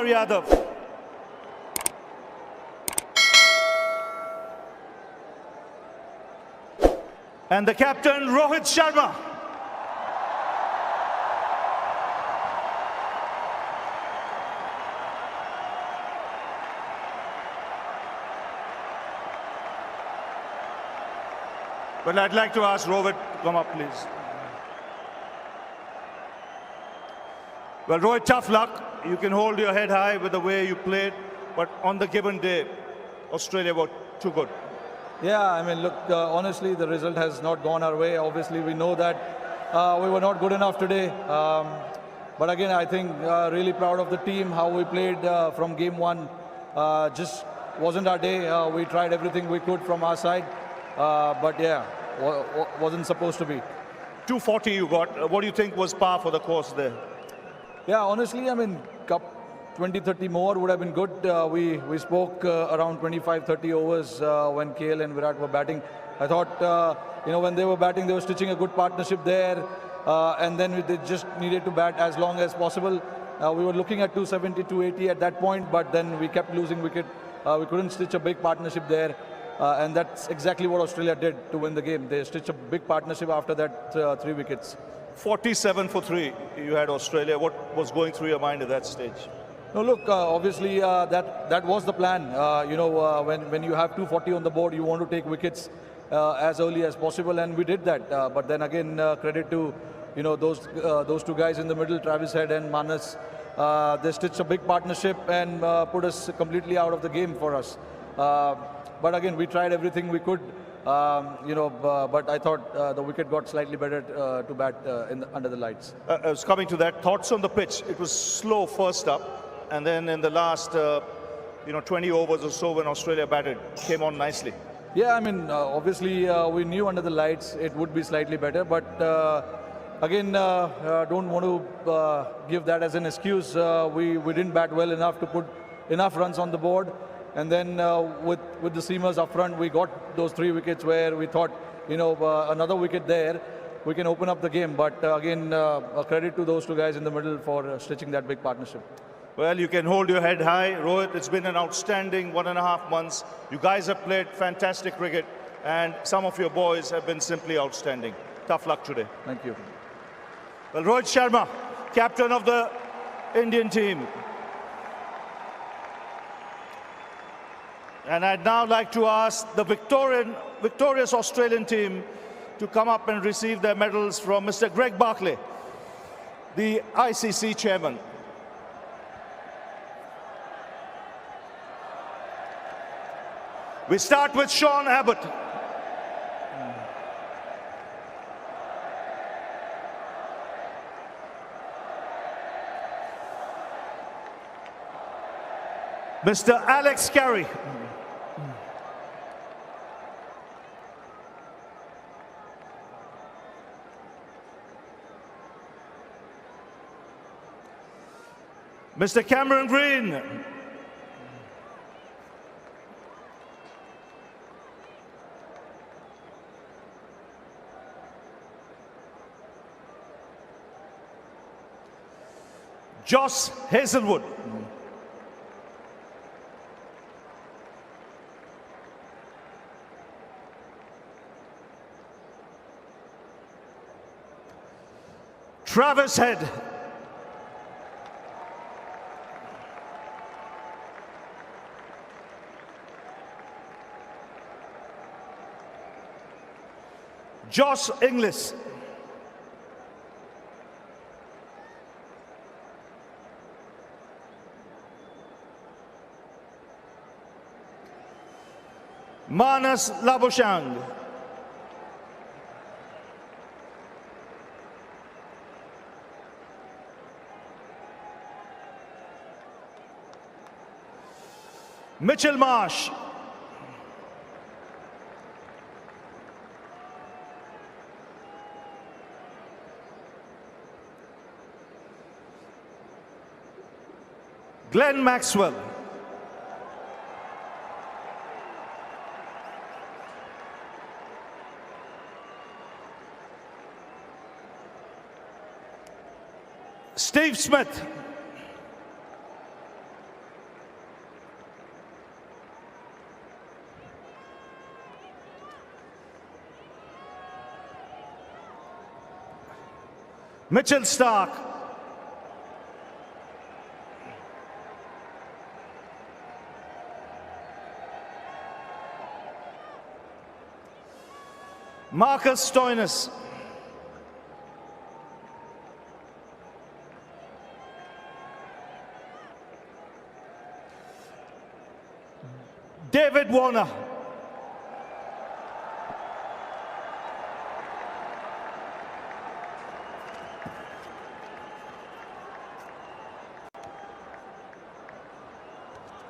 Yadav. And the captain, Rohit Sharma. Well, I'd like to ask Rohit to come up, please. Well, Rohit, tough luck. You can hold your head high with the way you played, but on the given day, Australia were too good. Yeah, I mean, look, honestly, the result has not gone our way. Obviously, we know that we were not good enough today. But again, I think really proud of the team, how we played from game one. Just wasn't our day. We tried everything we could from our side. But yeah, wasn't supposed to be. 240 you got. What do you think was par for the course there? Yeah, honestly, I mean, 20-30 more would have been good. We spoke around 25-30 overs when KL and Virat were batting. I thought, when they were batting, they were stitching a good partnership there. And then they just needed to bat as long as possible. We were looking at 270, 280 at that point, but then we kept losing wicket. We couldn't stitch a big partnership there. And that's exactly what Australia did to win the game. They stitched a big partnership after that 3 wickets. 47 for 3, you had Australia. What was going through your mind at that stage? No, look, obviously that was the plan. When you have 240 on the board, you want to take wickets as early as possible, and we did that. But then again, credit to those two guys in the middle, Travis Head and Manas. They stitched a big partnership and put us completely out of the game for us. But again, we tried everything we could. But I thought the wicket got slightly better to bat under the lights. I was coming to that. Thoughts on the pitch? It was slow first up, and then in the last 20 overs or so when Australia batted, came on nicely. Yeah, I mean, obviously we knew under the lights it would be slightly better, but again, don't want to give that as an excuse. We didn't bat well enough to put enough runs on the board. And then with the seamers up front, we got those 3 wickets where we thought, another wicket there, we can open up the game. But again, a credit to those 2 guys in the middle for stitching that big partnership. Well, you can hold your head high. Rohit, it's been an outstanding 1.5 months. You guys have played fantastic cricket, and some of your boys have been simply outstanding. Tough luck today. Thank you. Well, Rohit Sharma, captain of the Indian team. And I'd now like to ask the victorious Australian team to come up and receive their medals from Mr. Greg Barclay, the ICC chairman. We start with Sean Abbott. Mr. Alex Carey. Mr. Cameron Green. Joss Hazelwood. Travis Head. Josh Inglis. Manas Labuschagne. Mitchell Marsh. Glenn Maxwell. Steve Smith. Mitchell Stark. Marcus Stoinis. David Warner.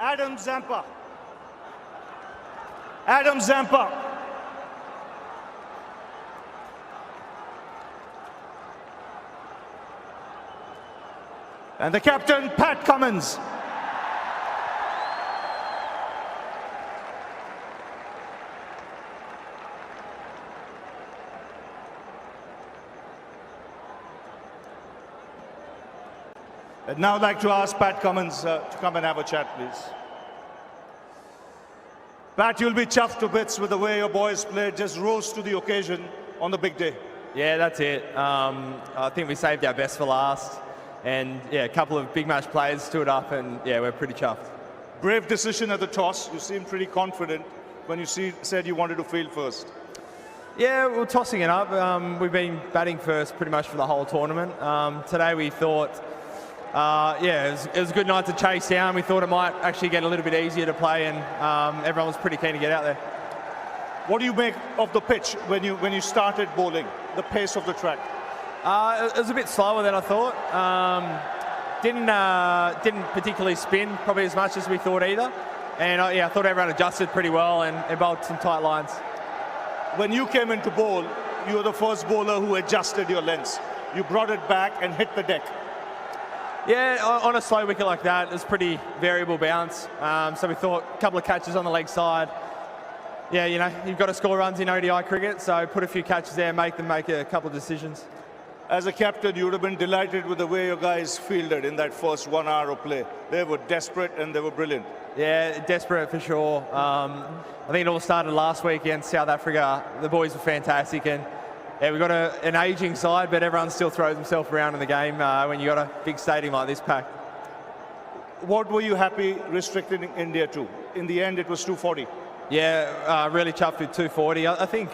Adam Zampa. Adam Zampa. And the captain, Pat Cummins. I'd now like to ask Pat Cummins to come and have a chat, please. Pat, you'll be chuffed to bits with the way your boys played, just rose to the occasion on the big day. Yeah, that's it. I think we saved our best for last. And yeah, a couple of big match players stood up and yeah, we're pretty chuffed. Brave decision at the toss. You seemed pretty confident when you said you wanted to field first. Yeah, we're tossing it up. We've been batting first pretty much for the whole tournament. Today we thought, yeah, it was a good night to chase down. We thought it might actually get a little bit easier to play and everyone was pretty keen to get out there. What do you make of the pitch when you started bowling, the pace of the track? It was a bit slower than I thought. Didn't particularly spin probably as much as we thought either. And yeah, I thought everyone adjusted pretty well and bowled some tight lines. When you came into bowl, you were the first bowler who adjusted your lengths. You brought it back and hit the deck. Yeah, on a slow wicket like that, it was pretty variable bounce. So we thought a couple of catches on the leg side. Yeah, you know, you've got to score runs in ODI cricket, so put a few catches there, make them make a couple of decisions. As a captain, you would have been delighted with the way your guys fielded in that first 1 hour of play. They were desperate and they were brilliant. Yeah, desperate for sure. I think it all started last week against South Africa. The boys were fantastic, and yeah, we've got an ageing side, but everyone still throws himself around in the game when you've got a big stadium like this packed. What were you happy restricting India to? In the end, it was 240. Yeah, really chuffed with 240. I think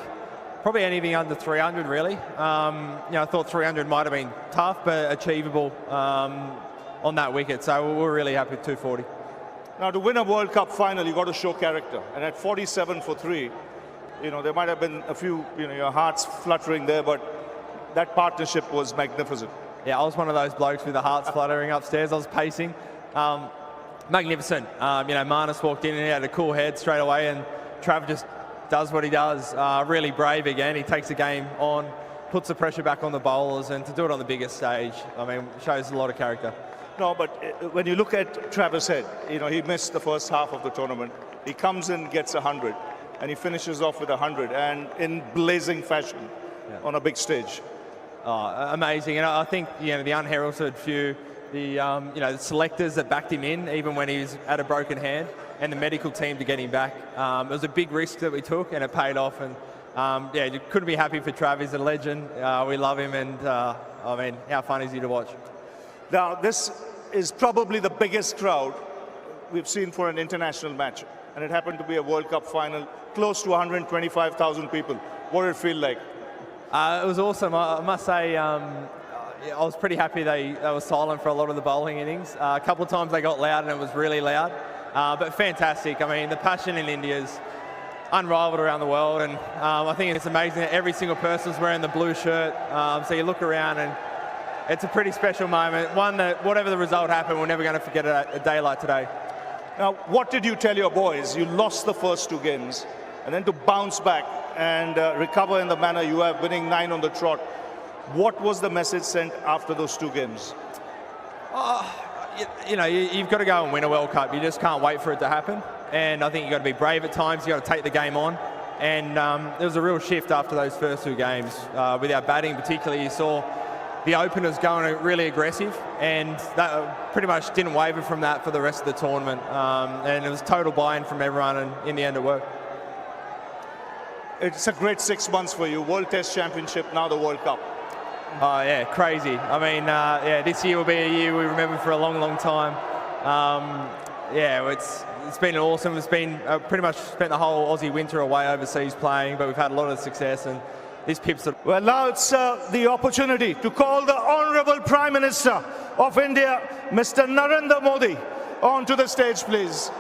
probably anything under 300, really. You know, I thought 300 might have been tough, but achievable on that wicket. So we're really happy with 240. Now, to win a World Cup final, you got to show character. And at 47 for 3, you know, there might have been a few, you know, your hearts fluttering there, but that partnership was magnificent. Yeah, I was one of those blokes with the hearts fluttering upstairs. I was pacing. Magnificent. You know, Marnus walked in and he had a cool head straight away, and Trav just does what he does. Really brave again. He takes the game on, puts the pressure back on the bowlers, and to do it on the biggest stage, I mean, shows a lot of character. No, but when you look at Travis Head, you know, he missed the first half of the tournament. He comes in, gets 100, and he finishes off with 100, and in blazing fashion on a big stage. Oh, amazing. And I think, you know, the unheralded few, the you know, the selectors that backed him in, even when he was at a broken hand, and the medical team to get him back. It was a big risk that we took, and it paid off. And yeah, you couldn't be happy for Trav. He's a legend. We love him, and I mean, how fun is he to watch? Now, this is probably the biggest crowd we've seen for an international match, and it happened to be a World Cup final, close to 125,000 people. What did it feel like? It was awesome. I must say, I was pretty happy they were silent for a lot of the bowling innings. A couple of times they got loud, and it was really loud. But fantastic. I mean, the passion in India is unrivaled around the world, and I think it's amazing that every single person's wearing the blue shirt. So you look around, and it's a pretty special moment. One that, whatever the result happened, we're never going to forget a day like today. Now, what did you tell your boys? You lost the first 2 games, and then to bounce back and recover in the manner you have, winning 9 on the trot. What was the message sent after those 2 games? You know, you've got to go and win a World Cup. You just can't wait for it to happen. And I think you've got to be brave at times. You've got to take the game on. And there was a real shift after those first 2 games. With our batting particularly, you saw the openers going really aggressive, and that pretty much didn't waver from that for the rest of the tournament. And it was total buy-in from everyone, and in the end it worked. It's a great 6 months for you. World Test Championship, now the World Cup. Oh yeah, crazy. I mean, yeah, this year will be a year we remember for a long, long time. Yeah, it's been awesome. It's been pretty much spent the whole Aussie winter away overseas playing, but we've had a lot of success, and this Pips. Well, now it's the opportunity to call the Honourable Prime Minister of India, Mr. Narendra Modi, onto the stage, please.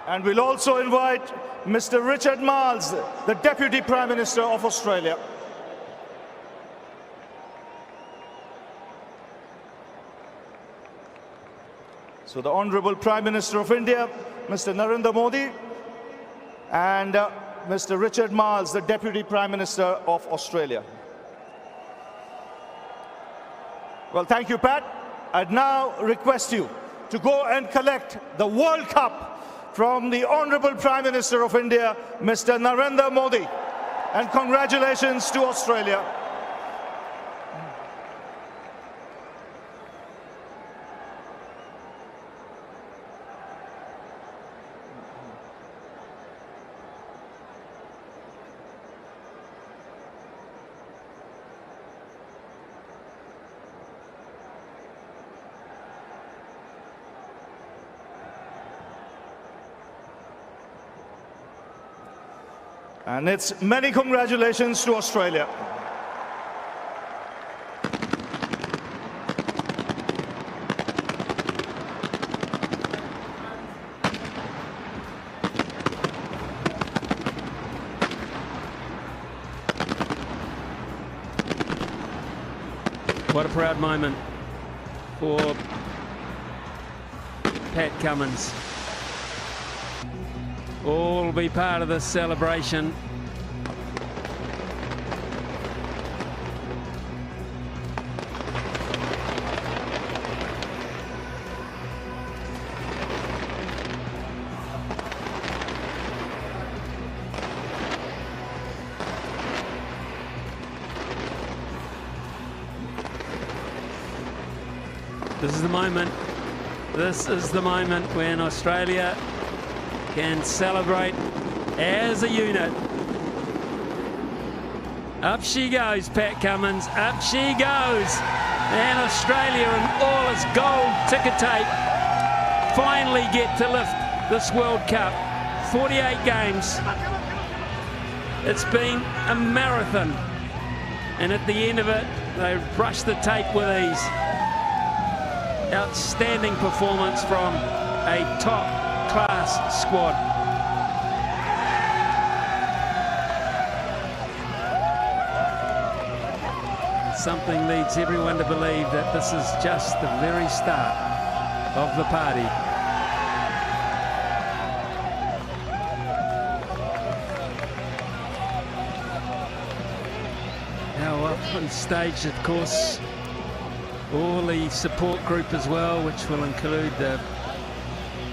And we'll also invite Mr. Richard Marles, the Deputy Prime Minister of Australia. So the Honourable Prime Minister of India, Mr. Narendra Modi, and Mr. Richard Marles, the Deputy Prime Minister of Australia. Well, thank you, Pat. I'd now request you to go and collect the World Cup from the Honourable Prime Minister of India, Mr. Narendra Modi. And congratulations to Australia. And it's many congratulations to Australia. What a proud moment for Pat Cummins. All will be part of this celebration. This is the moment. This is the moment when Australia can celebrate as a unit. Up she goes, Pat Cummins, up she goes. And Australia and all its gold ticker tape finally get to lift this World Cup. 48 games. It's been a marathon. And at the end of it, they brushed the tape with ease. Outstanding performance from a top-class squad. Something leads everyone to believe that this is just the very start of the party. Now up on stage, of course, all the support group as well, which will include the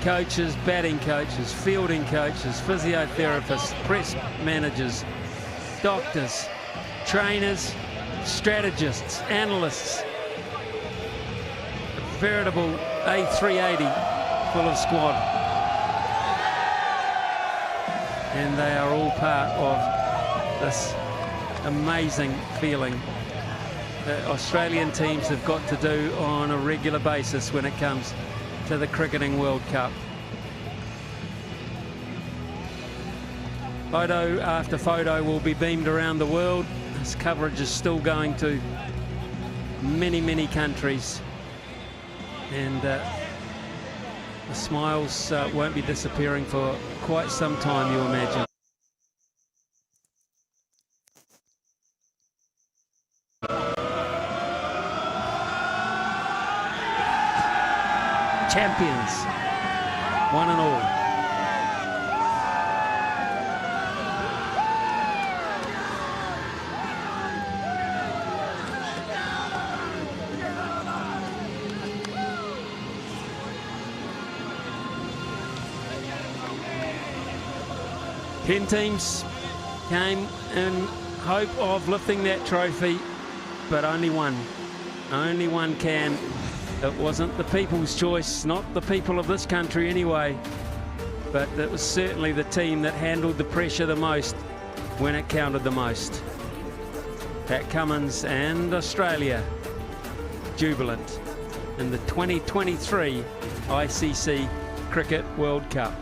coaches, batting coaches, fielding coaches, physiotherapists, press managers, doctors, trainers, strategists, analysts. A veritable A380 full of squad. And they are all part of this amazing feeling that Australian teams have got to do on a regular basis when it comes to the Cricketing World Cup. Photo after photo will be beamed around the world. This coverage is still going to many, many countries. And the smiles won't be disappearing for quite some time, you imagine. Champions, one and all. Ten teams came in hope of lifting that trophy, but only one can. It wasn't the people's choice, not the people of this country anyway, but it was certainly the team that handled the pressure the most when it counted the most. Pat Cummins and Australia jubilant in the 2023 ICC Cricket World Cup.